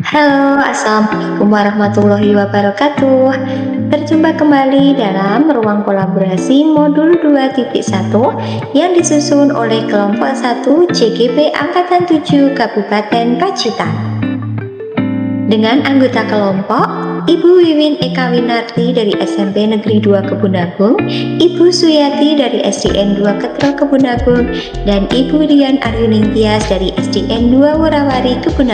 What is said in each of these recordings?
Halo, Assalamualaikum warahmatullahi wabarakatuh. Berjumpa kembali dalam ruang kolaborasi modul 2.1 yang disusun oleh kelompok 1 JGP Angkatan 7 Kabupaten Pacitan. Dengan anggota kelompok Ibu Wiwin Eka Winarti dari SMP Negeri 2 Kebun Ibu Suyati dari SDN 2 Ketro Kebun dan Ibu Dian Aryuning Tias dari SDN 2 Worawari Kebun.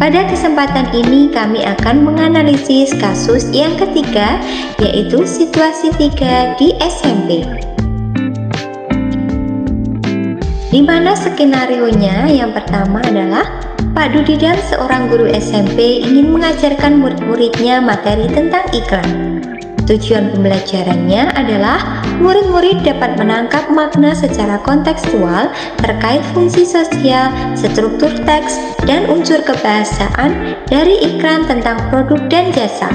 Pada kesempatan ini kami akan menganalisis kasus yang ketiga, yaitu situasi 3 di SMP. Di mana skenarionya yang pertama adalah Pak Dudidam, seorang guru SMP, ingin mengajarkan murid-muridnya materi tentang iklan. Tujuan pembelajarannya adalah murid-murid dapat menangkap makna secara kontekstual terkait fungsi sosial, struktur teks, dan unsur kebahasaan dari iklan tentang produk dan jasa.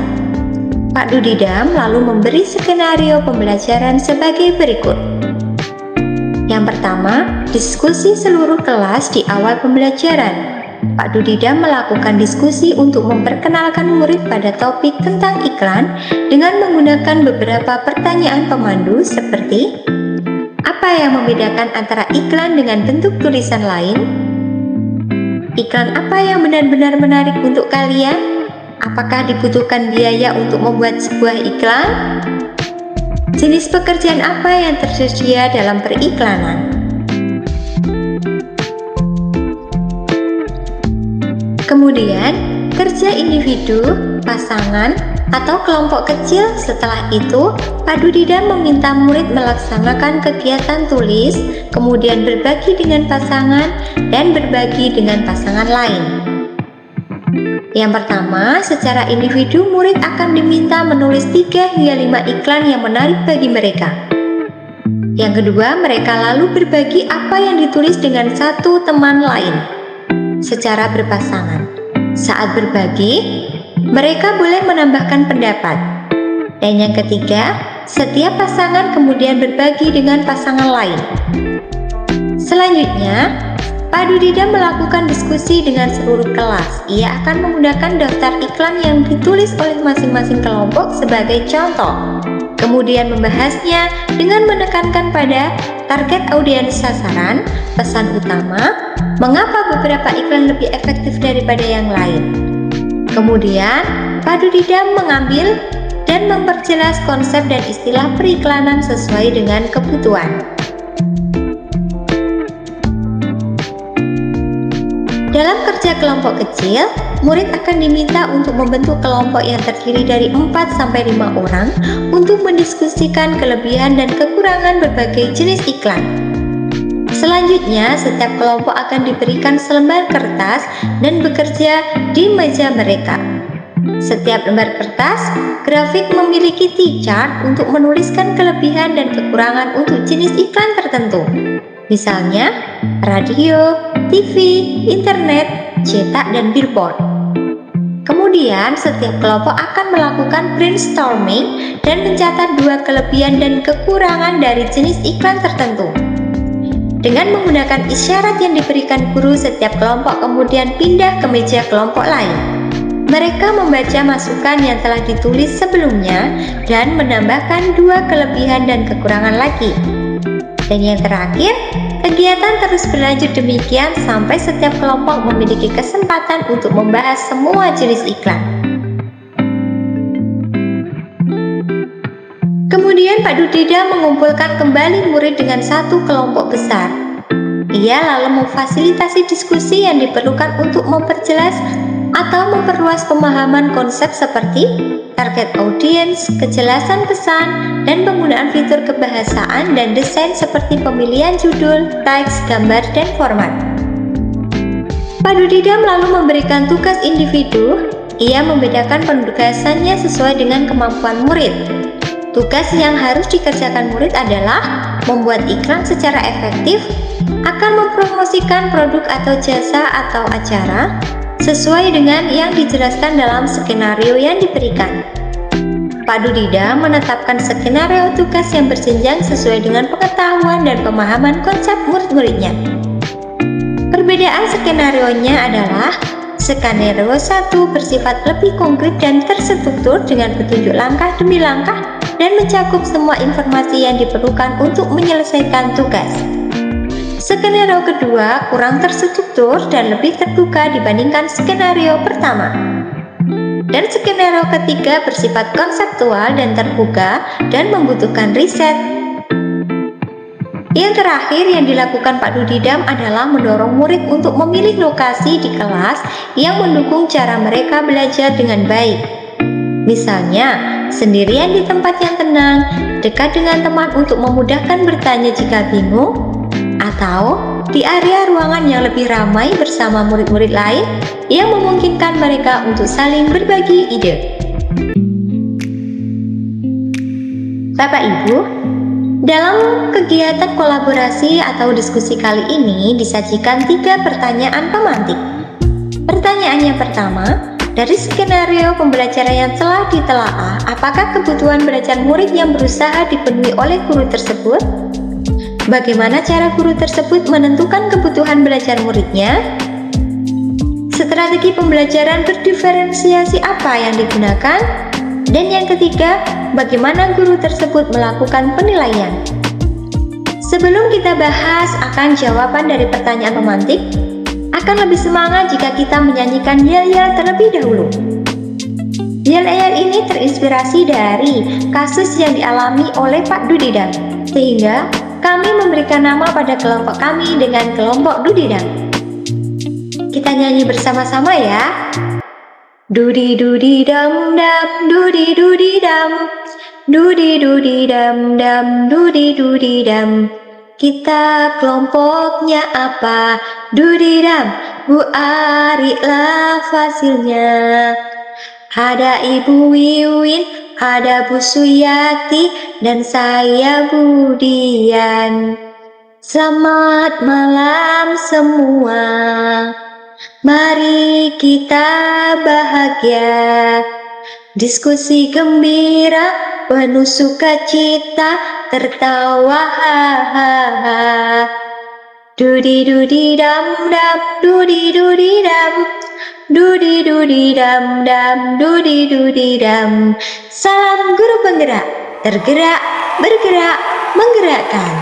Pak Dudidam lalu memberi skenario pembelajaran sebagai berikut. Yang pertama, diskusi seluruh kelas di awal pembelajaran. Pak Dudidam melakukan diskusi untuk memperkenalkan murid pada topik tentang iklan dengan menggunakan beberapa pertanyaan pemandu seperti: apa yang membedakan antara iklan dengan bentuk tulisan lain? Iklan apa yang benar-benar menarik untuk kalian? Apakah dibutuhkan biaya untuk membuat sebuah iklan? Jenis pekerjaan apa yang tersedia dalam periklanan? Kemudian, kerja individu, pasangan, atau kelompok kecil. Setelah itu, Pak Dudidam meminta murid melaksanakan kegiatan tulis, kemudian berbagi dengan pasangan, dan berbagi dengan pasangan lain. Yang pertama, secara individu murid akan diminta menulis 3 hingga 5 iklan yang menarik bagi mereka. Yang kedua, mereka lalu berbagi apa yang ditulis dengan satu teman lain secara berpasangan. Saat berbagi, mereka boleh menambahkan pendapat. Dan yang ketiga, setiap pasangan kemudian berbagi dengan pasangan lain. Selanjutnya, Pak Dudidam melakukan diskusi dengan seluruh kelas. Ia akan menggunakan daftar iklan yang ditulis oleh masing-masing kelompok sebagai contoh. Kemudian membahasnya dengan menekankan pada target audiens sasaran, pesan utama, mengapa beberapa iklan lebih efektif daripada yang lain. Kemudian, Pak Dudidam mengambil dan memperjelas konsep dan istilah periklanan sesuai dengan kebutuhan. Dalam kerja kelompok kecil, murid akan diminta untuk membentuk kelompok yang terdiri dari 4-5 orang untuk mendiskusikan kelebihan dan kekurangan berbagai jenis iklan. Selanjutnya, setiap kelompok akan diberikan selembar kertas dan bekerja di meja mereka. Setiap lembar kertas, grafik memiliki T-chart untuk menuliskan kelebihan dan kekurangan untuk jenis iklan tertentu. Misalnya, radio, TV, internet, cetak, dan billboard. Kemudian, setiap kelompok akan melakukan brainstorming dan mencatat 2 kelebihan dan kekurangan dari jenis iklan tertentu. Dengan menggunakan isyarat yang diberikan guru, setiap kelompok kemudian pindah ke meja kelompok lain. Mereka membaca masukan yang telah ditulis sebelumnya dan menambahkan 2 kelebihan dan kekurangan lagi. Dan yang terakhir, kegiatan terus berlanjut demikian sampai setiap kelompok memiliki kesempatan untuk membahas semua jenis iklan. Kemudian Pak Dudidam mengumpulkan kembali murid dengan satu kelompok besar. Ia lalu memfasilitasi diskusi yang diperlukan untuk memperjelas atau memperluas pemahaman konsep seperti target audiens, kejelasan pesan, dan penggunaan fitur kebahasaan dan desain seperti pemilihan judul, teks, gambar, dan format. Pak Dudidam lalu memberikan tugas individu. Ia membedakan penugasannya sesuai dengan kemampuan murid. Tugas yang harus dikerjakan murid adalah membuat iklan secara efektif, akan mempromosikan produk atau jasa atau acara sesuai dengan yang dijelaskan dalam skenario yang diberikan. Pak Dudidam menetapkan skenario tugas yang berjenjang sesuai dengan pengetahuan dan pemahaman konsep murid-muridnya. Perbedaan skenarionya adalah Skenario 1 bersifat lebih konkret dan terstruktur dengan petunjuk langkah demi langkah dan mencakup semua informasi yang diperlukan untuk menyelesaikan tugas. Skenario kedua kurang terstruktur dan lebih terbuka dibandingkan skenario pertama. Dan skenario ketiga bersifat konseptual dan terbuka dan membutuhkan riset. Yang terakhir yang dilakukan Pak Dudidam adalah mendorong murid untuk memilih lokasi di kelas yang mendukung cara mereka belajar dengan baik. Misalnya, sendirian di tempat yang tenang, dekat dengan teman untuk memudahkan bertanya jika bingung, atau di area ruangan yang lebih ramai bersama murid-murid lain yang memungkinkan mereka untuk saling berbagi ide. Bapak Ibu, dalam kegiatan kolaborasi atau diskusi kali ini disajikan 3 pertanyaan pemantik. Pertanyaan yang pertama, dari skenario pembelajaran yang telah ditelaah, apakah kebutuhan belajar murid yang berusaha dipenuhi oleh guru tersebut? Bagaimana cara guru tersebut menentukan kebutuhan belajar muridnya? Strategi pembelajaran berdiferensiasi apa yang digunakan? Dan yang ketiga, bagaimana guru tersebut melakukan penilaian? Sebelum kita bahas akan jawaban dari pertanyaan pemantik, akan lebih semangat jika kita menyanyikan yel-yel terlebih dahulu. Yel-yel ini terinspirasi dari kasus yang dialami oleh Pak Dudidam, sehingga kami memberikan nama pada kelompok kami dengan kelompok Dudidam. Kita nyanyi bersama-sama ya. Dudi dudi dam dam, dudi dudi dam, dudi dudi dam dam, dudi dudi dam. Kita kelompoknya apa? Dudi dam, Bu Ari lah fasilnya. Ada Ibu Wiwin, ada Bu Suyati, dan saya Budian. Selamat malam semua. Mari kita bahagia, diskusi gembira, penuh sukacita, tertawa hahaha. Dudi dudi dam dam, dudi dudi dam, dudi dudi dam dam, dudi dudi dam. Salam guru penggerak, tergerak, bergerak, menggerakkan.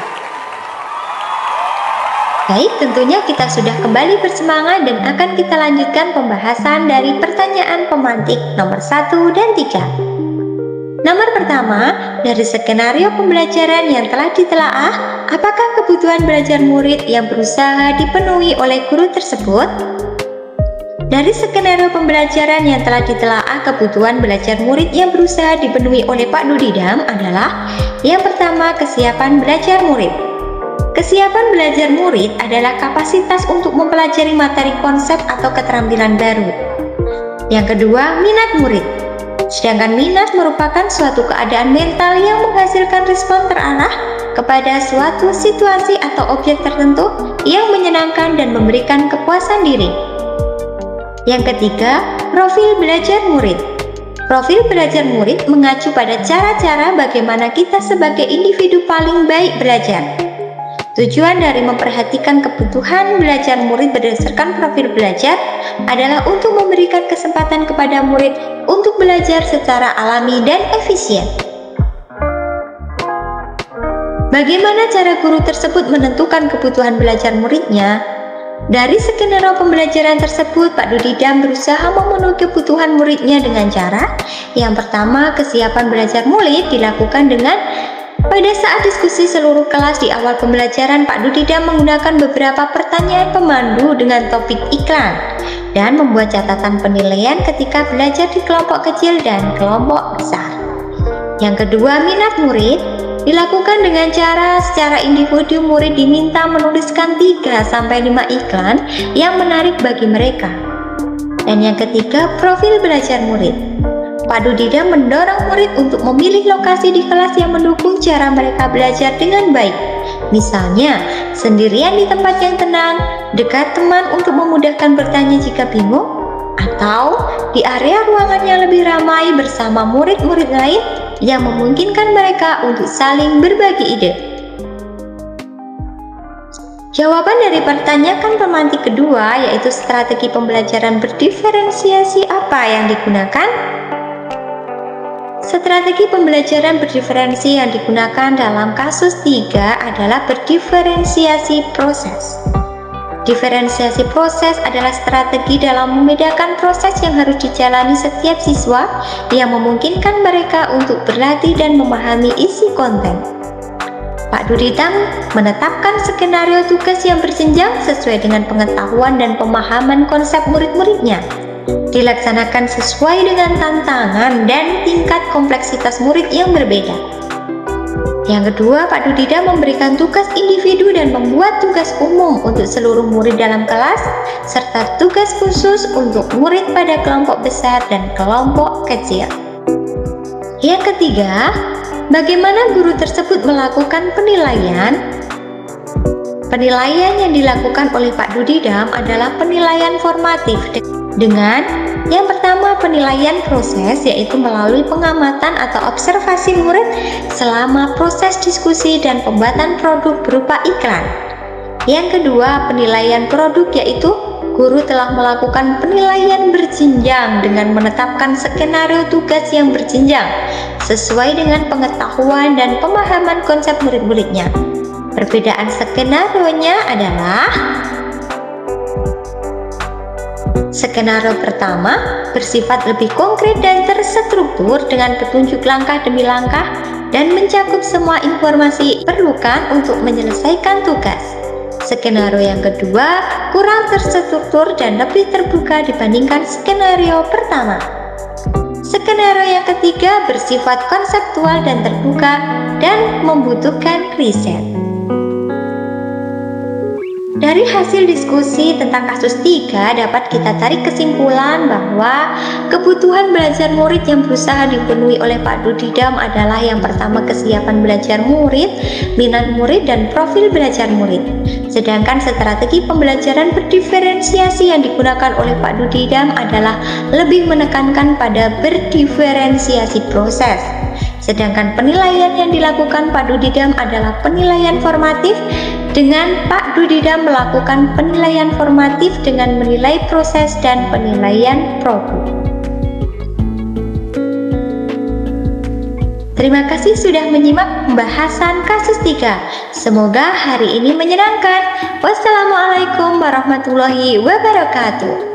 Baik, tentunya kita sudah kembali bersemangat dan akan kita lanjutkan pembahasan dari pertanyaan pemantik nomor 1 dan 3. Nomor pertama, dari skenario pembelajaran yang telah ditelaah, apakah kebutuhan belajar murid yang berusaha dipenuhi oleh guru tersebut? Dari skenario pembelajaran yang telah ditelaah, kebutuhan belajar murid yang berusaha dipenuhi oleh Pak Dudidam adalah yang pertama, kesiapan belajar murid. Kesiapan belajar murid adalah kapasitas untuk mempelajari materi konsep atau keterampilan baru. Yang kedua, minat murid. Sedangkan minat merupakan suatu keadaan mental yang menghasilkan respon terarah kepada suatu situasi atau objek tertentu yang menyenangkan dan memberikan kepuasan diri. Yang ketiga, profil belajar murid. Profil belajar murid mengacu pada cara-cara bagaimana kita sebagai individu paling baik belajar. Tujuan dari memperhatikan kebutuhan belajar murid berdasarkan profil belajar adalah untuk memberikan kesempatan kepada murid untuk belajar secara alami dan efisien. Bagaimana cara guru tersebut menentukan kebutuhan belajar muridnya? Dari skenario pembelajaran tersebut, Pak Dudidam berusaha memenuhi kebutuhan muridnya dengan cara yang pertama, kesiapan belajar murid dilakukan dengan pada saat diskusi seluruh kelas di awal pembelajaran, Pak Dudidam menggunakan beberapa pertanyaan pemandu dengan topik iklan dan membuat catatan penilaian ketika belajar di kelompok kecil dan kelompok besar. Yang kedua, minat murid dilakukan dengan cara secara individu murid diminta menuliskan 3-5 iklan yang menarik bagi mereka. Dan yang ketiga, profil belajar murid. Pak Dudidam mendorong murid untuk memilih lokasi di kelas yang mendukung cara mereka belajar dengan baik. Misalnya, sendirian di tempat yang tenang, dekat teman untuk memudahkan bertanya jika bingung, atau di area ruangan yang lebih ramai bersama murid-murid lain yang memungkinkan mereka untuk saling berbagi ide. Jawaban dari pertanyaan pemantik kedua yaitu strategi pembelajaran berdiferensiasi apa yang digunakan? Strategi pembelajaran berdiferensi yang digunakan dalam kasus 3 adalah berdiferensiasi proses. Diferensiasi proses adalah strategi dalam membedakan proses yang harus dijalani setiap siswa yang memungkinkan mereka untuk berlatih dan memahami isi konten. Pak Dudidam menetapkan skenario tugas yang berjenjang sesuai dengan pengetahuan dan pemahaman konsep murid-muridnya. Dilaksanakan sesuai dengan tantangan dan tingkat kompleksitas murid yang berbeda. Yang kedua, Pak Dudidam memberikan tugas individu dan membuat tugas umum untuk seluruh murid dalam kelas, serta tugas khusus untuk murid pada kelompok besar dan kelompok kecil. Yang ketiga, bagaimana guru tersebut melakukan penilaian? Penilaian yang dilakukan oleh Pak Dudidam adalah penilaian formatif dengan yang pertama penilaian proses, yaitu melalui pengamatan atau observasi murid selama proses diskusi dan pembuatan produk berupa iklan. Yang kedua penilaian produk, yaitu guru telah melakukan penilaian berjenjang dengan menetapkan skenario tugas yang berjenjang sesuai dengan pengetahuan dan pemahaman konsep murid-muridnya. Perbedaan skenarionya adalah: skenario pertama bersifat lebih konkret dan terstruktur dengan petunjuk langkah demi langkah dan mencakup semua informasi diperlukan untuk menyelesaikan tugas. Skenario yang kedua kurang terstruktur dan lebih terbuka dibandingkan skenario pertama. Skenario yang ketiga bersifat konseptual dan terbuka dan membutuhkan riset. Dari hasil diskusi tentang kasus 3 dapat kita tarik kesimpulan bahwa kebutuhan belajar murid yang berusaha dipenuhi oleh Pak Dudidam adalah yang pertama kesiapan belajar murid, minat murid, dan profil belajar murid. Sedangkan strategi pembelajaran berdiferensiasi yang digunakan oleh Pak Dudidam adalah lebih menekankan pada berdiferensiasi proses. Sedangkan penilaian yang dilakukan Pak Dudidam adalah penilaian formatif, dengan Pak Dudidam melakukan penilaian formatif dengan menilai proses dan penilaian produk. Terima kasih sudah menyimak pembahasan kasus 3. Semoga hari ini menyenangkan. Wassalamualaikum warahmatullahi wabarakatuh.